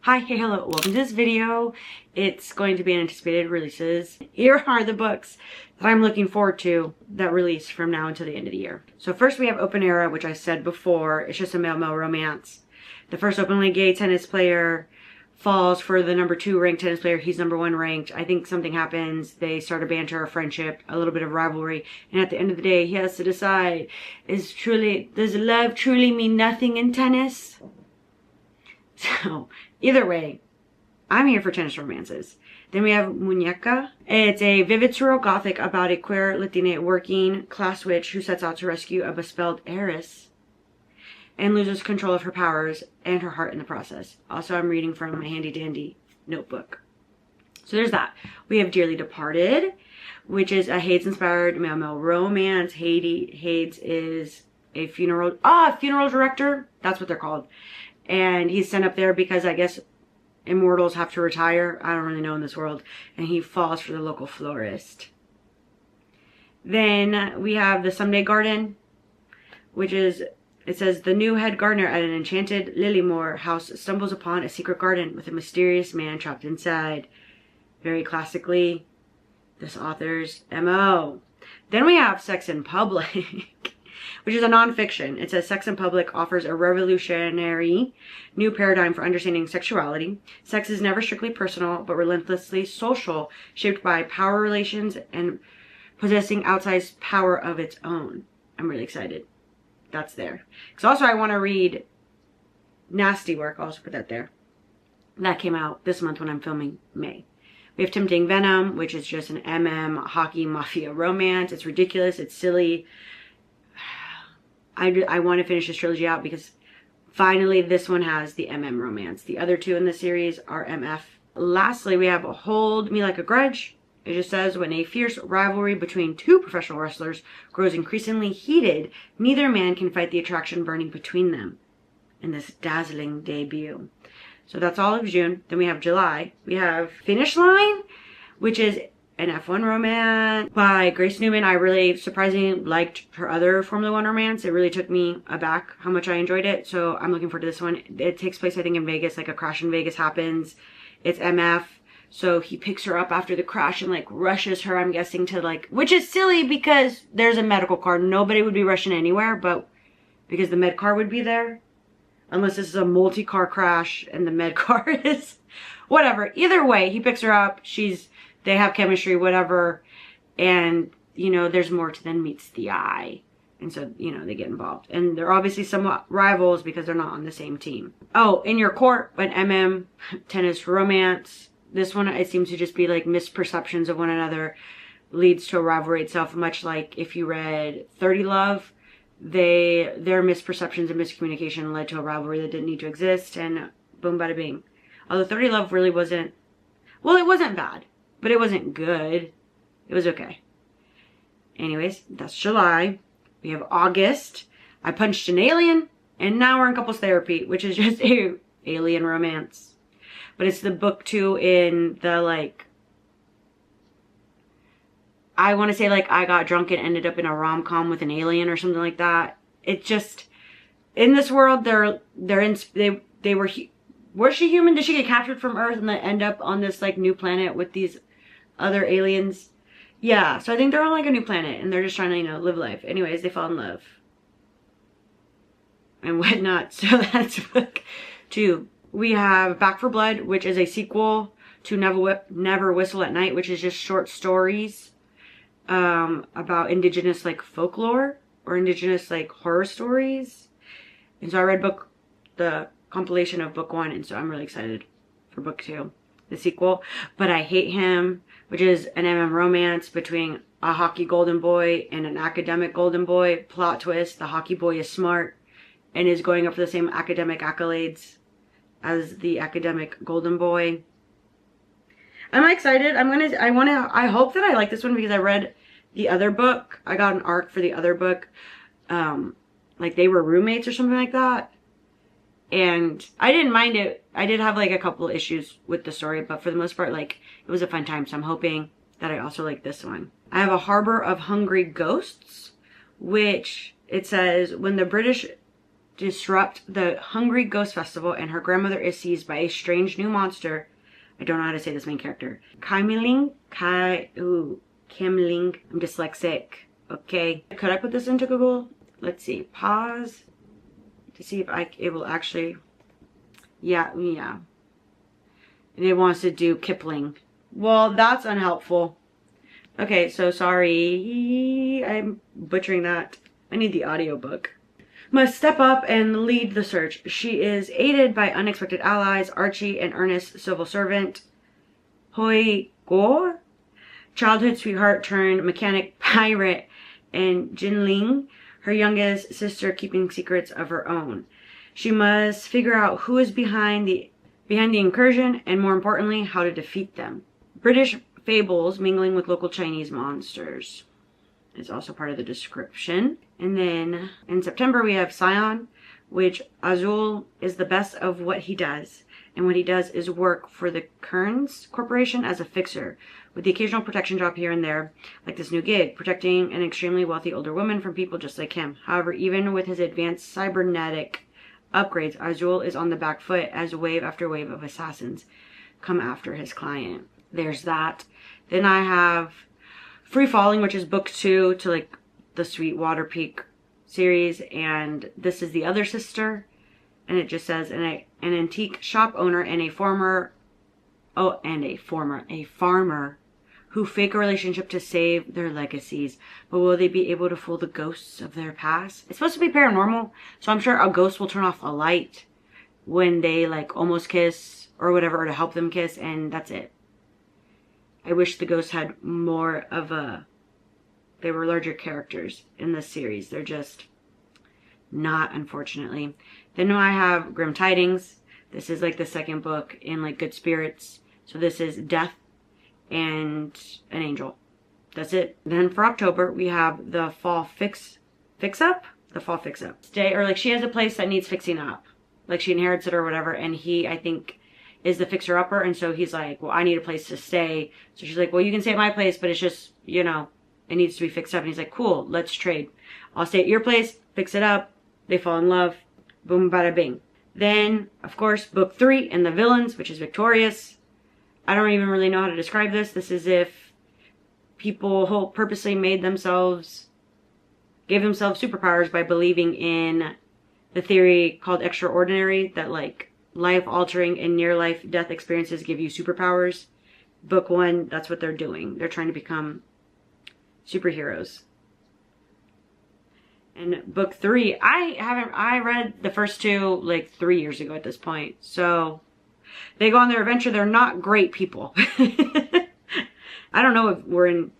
Hi, hey, hello, welcome to this video. It's going to be an anticipated releases. Here are the books that I'm looking forward to that release from now until the end of the year. So first we have Open Era, which I said before, it's just a male-male romance. The first openly gay tennis player falls for the number 2 ranked tennis player. He's number 1 ranked. I think something happens. They start a banter, a friendship, a little bit of rivalry. And at the end of the day, he has to decide, does love truly mean nothing in tennis? So either way, I'm here for tennis romances. Then we have Muñeca. It's a vivid surreal gothic about a queer Latina working class witch who sets out to rescue a bespelled heiress and loses control of her powers and her heart in the process. Also, I'm reading from my handy dandy notebook. So there's that. We have Dearly Departed, which is a Hades-inspired male-male romance. Hades is a funeral director. That's what they're called. And he's sent up there because I guess immortals have to retire. I don't really know in this world. And he falls for the local florist. Then we have The Someday Garden, which is, it says, the new head gardener at an enchanted Lilymore house stumbles upon a secret garden with a mysterious man trapped inside. Very classically, this author's MO. Then we have Sex in Public, which is a nonfiction. It says Sex in Public offers a revolutionary new paradigm for understanding sexuality. Sex is never strictly personal, but relentlessly social, shaped by power relations and possessing outsized power of its own. I'm really excited. That's there. Because also I want to read Nasty Work. I'll also put that there. That came out this month when I'm filming May. We have Tempting Venom, which is just an hockey mafia romance. It's ridiculous. It's silly. I want to finish this trilogy out because finally this one has the romance. The other 2 in the series are MF. Lastly, we have Hold Me Like a Grudge. It just says, when a fierce rivalry between 2 professional wrestlers grows increasingly heated, neither man can fight the attraction burning between them in this dazzling debut. So that's all of June. Then we have July. We have Finish Line, which is an F1 romance by Grace Newman. I really surprisingly liked her other Formula 1 romance. It really took me aback how much I enjoyed it. So I'm looking forward to this one. It takes place, I think, in Vegas. Like a crash in Vegas happens. It's MF. So he picks her up after the crash and like rushes her, I'm guessing, to like, which is silly because there's a medical car. Nobody would be rushing anywhere, but because the med car would be there. Unless this is a multi-car crash and the med car is whatever. Either way, he picks her up. They have chemistry, whatever. And, you know, there's more to than meets the eye. And so, you know, they get involved. And they're obviously somewhat rivals because they're not on the same team. Oh, In Your Court, an tennis romance. This one, it seems to just be like misperceptions of one another leads to a rivalry itself. Much like if you read 30 Love, their misperceptions and miscommunication led to a rivalry that didn't need to exist. And boom, bada bing. Although 30 Love really wasn't, well, it wasn't bad. But it wasn't good. It was okay. Anyways, that's July. We have August. I Punched an Alien. And now we're in couples therapy, which is just a alien romance. But it's the book 2 in the, like, I want to say, like, I got drunk and ended up in a rom-com with an alien or something like that. It just, in this world, was she human? Did she get captured from Earth and then end up on this, like, new planet with these other aliens? Yeah, so I think they're on like a new planet and they're just trying to, you know, live life. Anyways, they fall in love and whatnot. So that's book 2. We have Back for Blood, which is a sequel to Never Whistle at Night, which is just short stories about indigenous like folklore or indigenous like horror stories. And so I read the compilation of book 1, and so I'm really excited for book 2, the sequel. But I Hate Him, which is an romance between a hockey golden boy and an academic golden boy. Plot twist, the hockey boy is smart and is going up for the same academic accolades as the academic golden boy. I'm excited. I hope that I like this one because I read the other book. I got an arc for the other book. Like they were roommates or something like that. And I didn't mind it. I did have like a couple issues with the story, but for the most part, like, it was a fun time. So I'm hoping that I also like this one. I have A Harbor of Hungry Ghosts, which it says, when the British disrupt the Hungry Ghost Festival, and her grandmother is seized by a strange new monster. I don't know how to say this main character. Kimling. I'm dyslexic. Okay. Could I put this into Google? Let's see. Pause to see if it will actually. Yeah. And it wants to do Kipling. Well, that's unhelpful. Okay, so sorry. I'm butchering that. I need the audiobook. Must step up and lead the search. She is aided by unexpected allies, Archie, an earnest civil servant, Hoi Go, childhood sweetheart turned mechanic pirate, and Jinling, her youngest sister keeping secrets of her own. She must figure out who is behind the incursion, and more importantly, how to defeat them. British fables mingling with local Chinese monsters is also part of the description. And then in September we have Scion, which Azul is the best of what he does. And what he does is work for the Kearns Corporation as a fixer, with the occasional protection job here and there, like this new gig, protecting an extremely wealthy older woman from people just like him. However, even with his advanced cybernetic upgrades, Azul is on the back foot as wave after wave of assassins come after his client. There's that. Then I have Free Falling, which is book 2 to like the Sweetwater Peak series, and this is the other sister, and it just says an antique shop owner and a farmer who fake a relationship to save their legacies. But will they be able to fool the ghosts of their past? It's supposed to be paranormal, so I'm sure a ghost will turn off a light when they like almost kiss or whatever, or to help them kiss, and that's it. I wish the ghosts had more of they were larger characters in this series. They're just not, unfortunately. Then I have Grim Tidings. This is like the second book in like Good Spirits. So this is Death and an Angel. That's it. Then for October, we have the Fall Fix Up. The Fall Fix Up. Or like she has a place that needs fixing up. Like she inherits it or whatever, and he, I think, is the fixer-upper, and so he's like, well, I need a place to stay. So she's like, well, you can stay at my place, but it's just, you know, it needs to be fixed up. And he's like, cool, let's trade. I'll stay at your place, fix it up. They fall in love. Boom, bada, bing. Then, of course, book 3 in The Villains, which is Victorious. I don't even really know how to describe this. This is if people purposely gave themselves superpowers by believing in the theory called extraordinary, that like life-altering and near-life death experiences give you superpowers. Book 1, that's what they're doing. They're trying to become superheroes. And book 3, I read the first 2 like 3 years ago at this point. So they go on their adventure. They're not great people. I don't know if we're in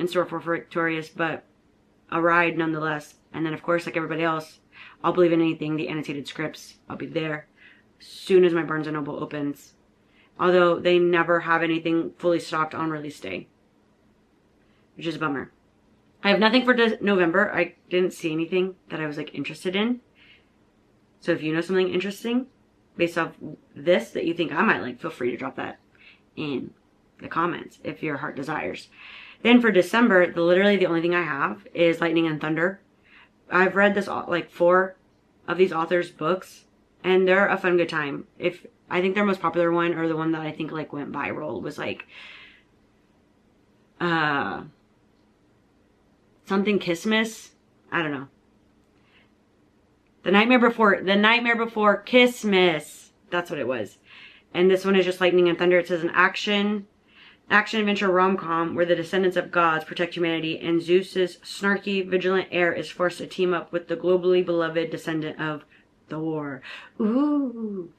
store for Victorious, but a ride nonetheless. And then of course, like everybody else, I'll believe in anything. The annotated scripts, I'll be there soon as my Barnes & Noble opens. Although they never have anything fully stocked on release day, which is a bummer. I have nothing for November. I didn't see anything that I was like interested in. So if you know something interesting based off this that you think I might like, feel free to drop that in the comments if your heart desires. Then for December, literally the only thing I have is Lightning and Thunder. I've read this like 4 of these authors' books, and they're a fun good time. I think their most popular one, or the one that I think like went viral, was like something Christmas. I don't know. The Nightmare Before Christmas. That's what it was. And this one is just Lightning and Thunder. It says an action adventure rom-com where the descendants of gods protect humanity, and Zeus's snarky, vigilant heir is forced to team up with the globally beloved descendant of the war. Ooh.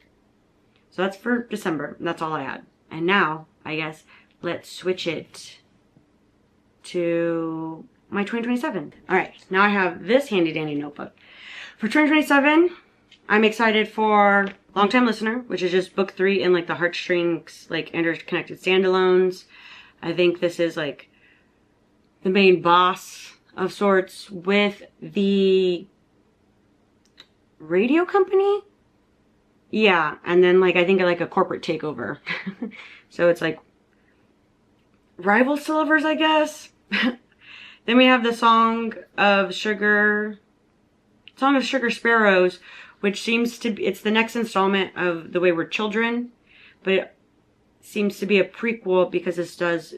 So that's for December. That's all I had. And now, I guess, let's switch it to my 2027. All right, now I have this handy dandy notebook. For 2027, I'm excited for Longtime Listener, which is just book 3 in like the heartstrings, like interconnected standalones. I think this is like the main boss of sorts with the radio company. Yeah, and then like I think like a corporate takeover. So it's like rivals to lovers, I guess. Then we have the Song of Sugar Song of Sugar Sparrows, which seems to be, it's the next installment of The Wayward Children, but it seems to be a prequel because this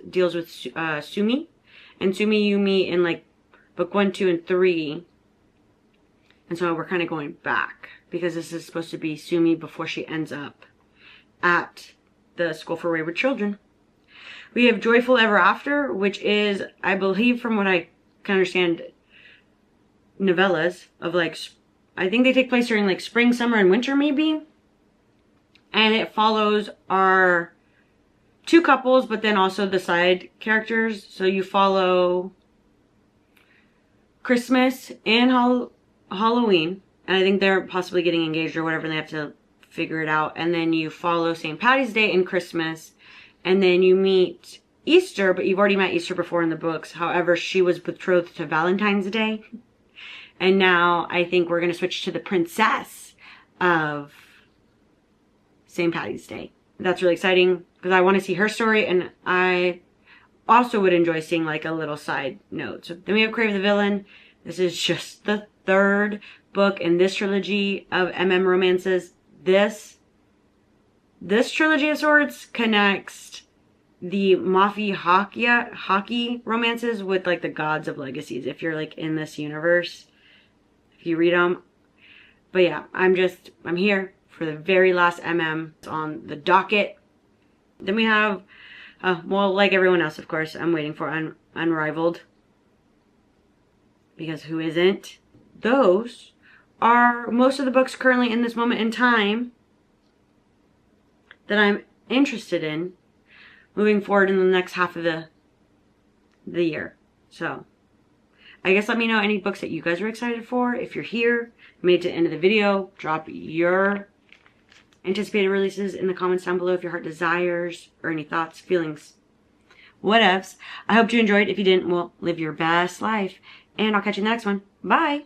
deals with Sumi. And Sumi you meet in like book 1, 2, and 3. And so we're kind of going back because this is supposed to be Sumi before she ends up at the School for Wayward Children. We have Joyful Ever After, which is, I believe from what I can understand, novellas of like, I think they take place during like spring, summer, and winter maybe. And it follows our 2 couples, but then also the side characters. So you follow Christmas and Halloween. And I think they're possibly getting engaged or whatever, and they have to figure it out. And then you follow St. Patty's Day and Christmas. And then you meet Easter, but you've already met Easter before in the books. However, she was betrothed to Valentine's Day. And now I think we're going to switch to the princess of St. Patty's Day. That's really exciting because I want to see her story, and I also would enjoy seeing like a little side note. So then we have Crave the Villain. This is just the 3rd book in this trilogy of romances. This trilogy of sorts connects the Mafi hockey romances with like the Gods of Legacies. If you're like in this universe, if you read them. But yeah, I'm here for the very last It's on the docket. Then we have, well, like everyone else, of course, I'm waiting for Unrivaled. Because who isn't? Those are most of the books currently in this moment in time that I'm interested in moving forward in the next half of the year. So I guess let me know any books that you guys are excited for. If you're here, made it to the end of the video, drop your anticipated releases in the comments down below if your heart desires, or any thoughts, feelings, whatevs. I hope you enjoyed. If you didn't, well, live your best life. And I'll catch you in the next one. Bye!